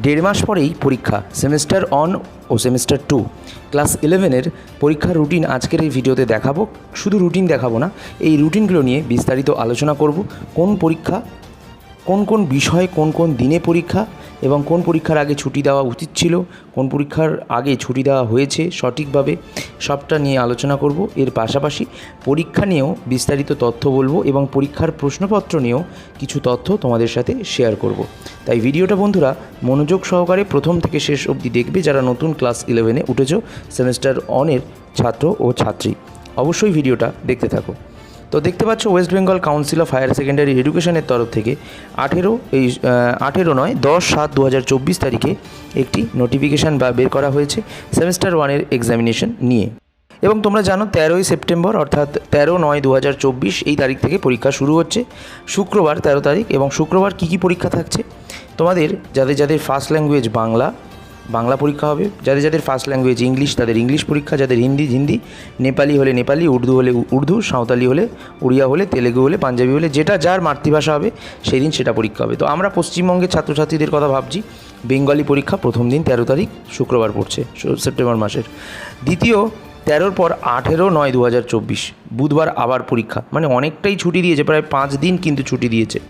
দেড় মাস পরেই পরীক্ষা সেমিস্টার 1 ও সেমিস্টার 2 ক্লাস 11-এর পরীক্ষার রুটিন আজকের এই ভিডিওতে দেখাবো। শুধু রুটিন দেখাবো না, এই রুটিনগুলো নিয়ে বিস্তারিত আলোচনা করব। কোন পরীক্ষা, কোন কোন বিষয়, কোন কোন দিনে পরীক্ষা এবং কোন পরীক্ষার আগে ছুটি দেওয়া উচিত ছিল, কোন পরীক্ষার আগে ছুটি দেওয়া হয়েছে সঠিকভাবে, সবটা নিয়ে আলোচনা করব। এর পাশাপাশি পরীক্ষা নিয়েও বিস্তারিত তথ্য বলবো এবং পরীক্ষার প্রশ্নপত্র নিয়েও কিছু তথ্য তোমাদের সাথে শেয়ার করব। তাই ভিডিওটা বন্ধুরা মনোযোগ সহকারে প্রথম থেকে শেষ অবধি দেখবে, যারা নতুন ক্লাস 11-এ উঠেছো, সেমিস্টার 1-এর ছাত্র ও ছাত্রী। অবশ্যই ভিডিওটা দেখতে থাকো। তো দেখতে পাচ্ছ, West Bengal council of higher secondary এডুকেশনের তরফ থেকে 10-7-2024 তারিখে একটি নোটিফিকেশান বের করা হয়েছে সেমিস্টার 1-এর এক্সামিনেশন নিয়ে। এবং তোমরা জানো 13ই সেপ্টেম্বর অর্থাৎ 13/9/2024 এই তারিখ থেকে পরীক্ষা শুরু হচ্ছে, শুক্রবার 13 তারিখ। এবং শুক্রবার কী কী পরীক্ষা থাকছে, তোমাদের যাদের ফার্স্ট ল্যাঙ্গুয়েজ বাংলা পরীক্ষা হবে, যাদের ফার্স্ট ল্যাঙ্গুয়েজ ইংলিশ তাদের ইংলিশ পরীক্ষা, যাদের হিন্দি, নেপালি হলে নেপালি, উর্দু হলে উর্দু, সাঁওতালি হলে, উড়িয়া হলে, তেলেগু হলে, পাঞ্জাবি হলে, যেটা যার মাতৃভাষা হবে সেদিন সেটা পরীক্ষা হবে। তো আমরা পশ্চিমবঙ্গের ছাত্রছাত্রীদের কথা ভাবছি। বেঙ্গলি পরীক্ষা প্রথম দিন 13 তারিখ শুক্রবার পড়ছে সেপ্টেম্বর মাসের। দ্বিতীয় 13-র পর 18/9/2024 বুধবার আবার পরীক্ষা, মানে অনেকটাই ছুটি দিয়েছে, প্রায় 5 দিন কিন্তু ছুটি দিয়েছে।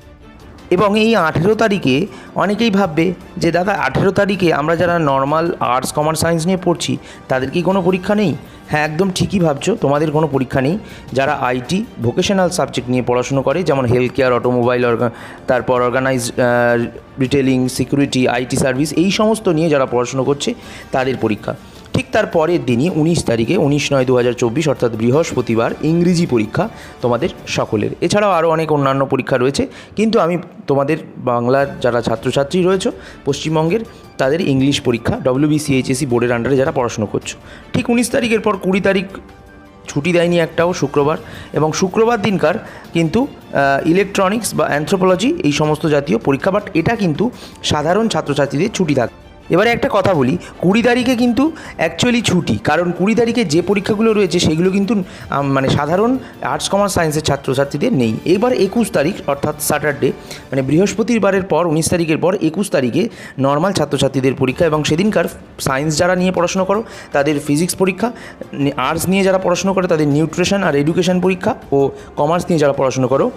এবং এই 18 তারিখে অনেকেই ভাববে যে দাদা 18 তারিখে আমরা যারা নর্মাল আর্টস, কমার্স, সায়েন্স নিয়ে পড়ছি তাদের কি কোনো পরীক্ষা নেই? হ্যাঁ, একদম ঠিকই ভাবছো, তোমাদের কোনো পরীক্ষা নেই। যারা আইটি ভোকেশনাল সাবজেক্ট নিয়ে পড়াশুনো করে, যেমন হেলথ কেয়ার, অটোমোবাইল, তারপর organise retailing, security, IT service, এই সমস্ত নিয়ে যারা পড়াশুনো করছে তাদের পরীক্ষা। ঠিক তার পরের দিনই 19 তারিখে 19/9/2024 অর্থাৎ বৃহস্পতিবার ইংরেজি পরীক্ষা তোমাদের সকলের। এছাড়াও আরও অনেক অন্যান্য পরীক্ষা রয়েছে, কিন্তু আমি তোমাদের বাংলার যারা ছাত্রছাত্রী রয়েছে পশ্চিমবঙ্গের তাদের ইংলিশ পরীক্ষা WBCHSE বোর্ডের আন্ডারে যারা পড়াশুনো করছো। ঠিক 19 তারিখের পর 20 তারিখ ছুটি দেয়নি একটাও, শুক্রবার। এবং শুক্রবার দিনকার কিন্তু ইলেকট্রনিক্স বা অ্যানথ্রোপোলজি এই সমস্ত জাতীয় পরীক্ষা, বাট এটা কিন্তু সাধারণ ছাত্রছাত্রীদের ছুটি থাকে। এবারে একটা কথা বলি, 20 তারিখে কিন্তু অ্যাকচুয়ালি ছুটি, কারণ 20 তারিখে যে পরীক্ষাগুলো রয়েছে সেগুলো কিন্তু মানে সাধারণ আর্টস, কমার্স, সায়েন্সের ছাত্রছাত্রীদের নেই। এবার 21 তারিখ অর্থাৎ স্যাটারডে, মানে বৃহস্পতিবারের পর 19 তারিখের পর 21 তারিখে নর্মাল ছাত্রছাত্রীদের পরীক্ষা। এবং সেদিনকার সায়েন্স যারা নিয়ে পড়াশোনা করো তাদের ফিজিক্স পরীক্ষা, আর্টস নিয়ে যারা পড়াশোনা করে তাদের নিউট্রিশন আর এডুকেশন পরীক্ষা, ও কমার্স নিয়ে যারা পড়াশোনা করো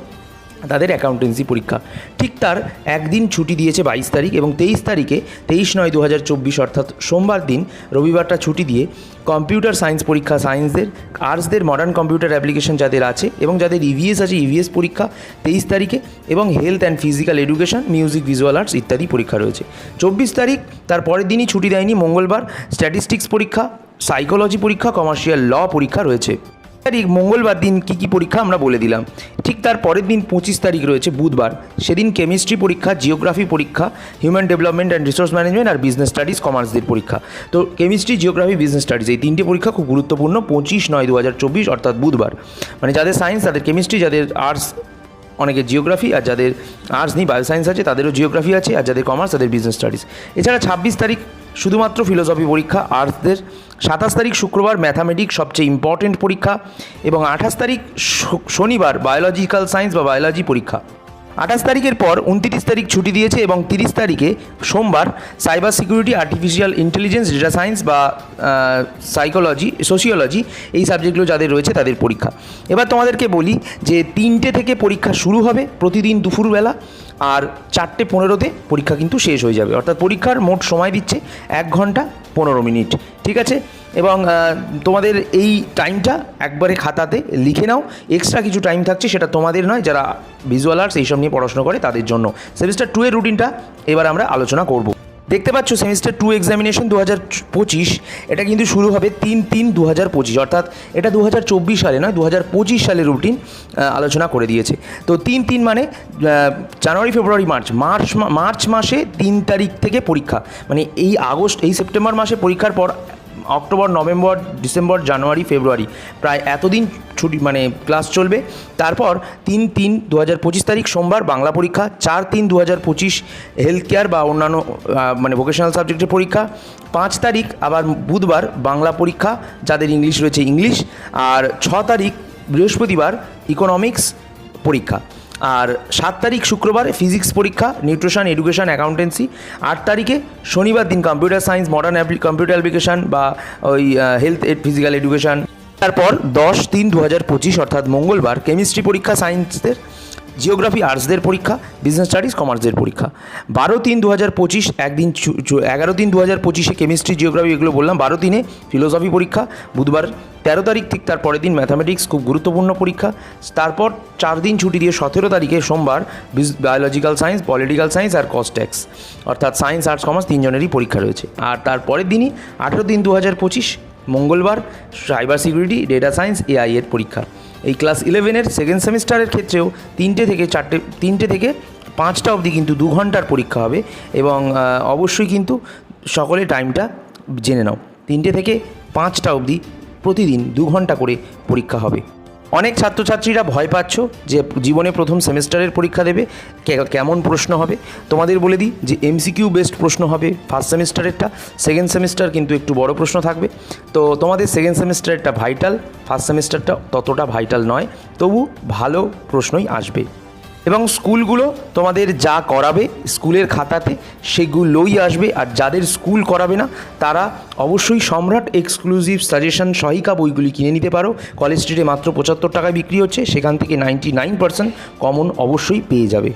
তাদের অ্যাকাউন্টেন্সি পরীক্ষা। ঠিক তার একদিন ছুটি দিয়েছে 22 তারিখ। এবং 23 তারিখে 23/9/2024 অর্থাৎ সোমবার দিন, রবিবারটা ছুটি দিয়ে কম্পিউটার সায়েন্স পরীক্ষা সায়েন্সদের, আর্টসদের মডার্ন কম্পিউটার অ্যাপ্লিকেশন যাদের আছে এবং যাদের ইভিএস আছে ইভিএস পরীক্ষা 23 তারিখে। এবং health and physical education, music, visual arts ইত্যাদি পরীক্ষা রয়েছে। 24 তারিখ তার পরের দিনই ছুটি দেয়নি, মঙ্গলবার স্ট্যাটিস্টিক্স পরীক্ষা, সাইকোলজি পরীক্ষা, কমার্শিয়াল ল পরীক্ষা রয়েছে। তারিখ মঙ্গলবার দিন কী কী পরীক্ষা আমরা বলে দিলাম। ঠিক তার পরের দিন 25 তারিখ রয়েছে বুধবার, সেদিন কেমিস্ট্রি পরীক্ষা, জিওগ্রাফি পরীক্ষা, human development and resource management আর বিজনেস স্টাডিজ কমার্সদের পরীক্ষা। তো কেমিস্ট্রি, জিওগ্রাফি, বিজনেস স্টাডিজ এই তিনটে পরীক্ষা খুব গুরুত্বপূর্ণ 25/9/2024 অর্থাৎ বুধবার। মানে যাদের সায়েন্স তাদের কেমিস্ট্রি, যাদের আর্টস অনেকের জিওগ্রাফি, আর যাদের আর্টস নিয়ে বায়োসায়েন্স আছে তাদেরও জিওগ্রাফি আছে, আর যাদের কমার্স তাদের বিজনেস স্টাডিজ। এছাড়া 26 তারিখ শুধুমাত্র ফিলোসফি পরীক্ষা আর্টসদের। 27 তারিখ শুক্রবার ম্যাথামেটিক্স সবচেয়ে ইম্পর্টেন্ট পরীক্ষা। এবং 28 তারিখ শনিবার বায়োলজিক্যাল সায়েন্স বা বায়োলজি পরীক্ষা। 28 তারিখের পর 29 তারিখ ছুটি দিয়েছে। এবং 30 তারিখে সোমবার cyber security, artificial intelligence, data science বা সাইকোলজি, সোশিওলজি এই সাবজেক্টগুলো যাদের রয়েছে তাদের পরীক্ষা। এবার তোমাদেরকে বলি যে 3টে থেকে পরীক্ষা শুরু হবে প্রতিদিন দুপুরবেলা, আর 4:15-তে পরীক্ষা কিন্তু শেষ হয়ে যাবে। অর্থাৎ পরীক্ষার মোট সময় দিচ্ছে 1 ঘন্টা 15 মিনিট, ঠিক আছে? এবং তোমাদের এই টাইমটা একবারে খাতাতে লিখে নাও। এক্সট্রা কিছু টাইম থাকছে, সেটা তোমাদের নয়, যারা ভিজুয়াল আর্টস এইসব নিয়ে পড়াশোনা করে তাদের জন্য। সেমিস্টার 2 এর রুটিনটা এবার আমরা আলোচনা করব। দেখতে পাচ্ছ সেমিস্টার 2 এক্সামিনেশন 2025, এটা কিন্তু শুরু হবে 3/3/2025, অর্থাৎ এটা 2024 সালে নয়, 2025 সালের রুটিন আলোচনা করে দিয়েছে। তো 3/3 মানে জানুয়ারি, ফেব্রুয়ারি, মার্চ মাসে 3 তারিখ থেকে পরীক্ষা। মানে এই সেপ্টেম্বর মাসে পরীক্ষার পর অক্টোবর, নভেম্বর, ডিসেম্বর, জানুয়ারি, ফেব্রুয়ারি প্রায় এতদিন ছুটি মানে ক্লাস চলবে। তারপর 3/3/2025 তারিখ সোমবার বাংলা পরীক্ষা, 4/3/2025 হেলথ কেয়ার বা অন্যান্য মানে ভোকেশনাল সাবজেক্টের পরীক্ষা। 5 তারিখ আবার বুধবার বাংলা পরীক্ষা, যাদের ইংলিশ রয়েছে ইংলিশ। আর 6 তারিখ বৃহস্পতিবার ইকোনমিক্স পরীক্ষা। আর 7 তারিখ শুক্রবার ফিজিক্স পরীক্ষা, নিউট্রিশন, এডুকেশন, অ্যাকাউন্টেন্সি। 8 তারিখে শনিবার দিন computer science, modern computer application বা ওই হেলথ ফিজিক্যাল এডুকেশন। তারপর 10/3/2025 অর্থাৎ মঙ্গলবার কেমিস্ট্রি পরীক্ষা সায়েন্সদের, জিওগ্রাফি আর্টসদের পরীক্ষা, বিজনেস স্টাডিজ কমার্সদের পরীক্ষা। 12/3/2025 একদিন 11/3/2025 কেমিস্ট্রি, জিওগ্রাফি এগুলো বললাম। 12/3 ফিলোসফি পরীক্ষা বুধবার। 13 তারিখ ঠিক তার পরের দিন ম্যাথামেটিক্স, খুব গুরুত্বপূর্ণ পরীক্ষা। তারপর 4 দিন ছুটি দিয়ে 17 তারিখে সোমবার বায়োলজিক্যাল সায়েন্স, পলিটিক্যাল সায়েন্স আর কস্ট ট্যাক্স অর্থাৎ সায়েন্স আর্টস কমার্স তিনজনেরই পরীক্ষা রয়েছে। আর তার পরের দিনই 18/3/2025 মঙ্গলবার cyber security, data science, AI এর পরীক্ষা। এই ক্লাস 11-এর সেকেন্ড সেমিস্টারের ক্ষেত্রেও 3টে থেকে 5টা অবধি কিন্তু 2 ঘন্টার পরীক্ষা হবে। এবং অবশ্যই কিন্তু সকলে টাইমটা জেনে নাও, 3টে থেকে 5টা অবধি প্রতিদিন 2 ঘন্টা করে পরীক্ষা হবে। অনেক ছাত্রছাত্রীরা ভয় পাচ্ছ যে জীবনে প্রথম সেমিস্টারের পরীক্ষা দেবে, কেমন প্রশ্ন হবে। তোমাদের বলে দিই যে এমসিকিউ বেসড প্রশ্ন হবে ফার্স্ট সেমিস্টারেরটা, সেকেন্ড সেমিস্টার কিন্তু একটু বড় প্রশ্ন থাকবে। তো তোমাদের সেকেন্ড সেমিস্টারেরটা ভাইটাল, ফার্স্ট সেমিস্টারটা ততটা ভাইটাল নয়, তবু ভালো প্রশ্নই আসবে। এবং স্কুলগুলো তোমাদের যা করাবে স্কুলের খাতাতে সেগুলোই আসবে। আর যাদের স্কুল করাবে না তারা অবশ্যই সম্রাট এক্সক্লুসিভ সাজেশন সহায়িকা বইগুলি কিনে নিতে পারো। কলেজ স্ট্রিটে মাত্র 75 টাকায় বিক্রি হচ্ছে, সেখান থেকে 99% কমন অবশ্যই পেয়ে যাবে।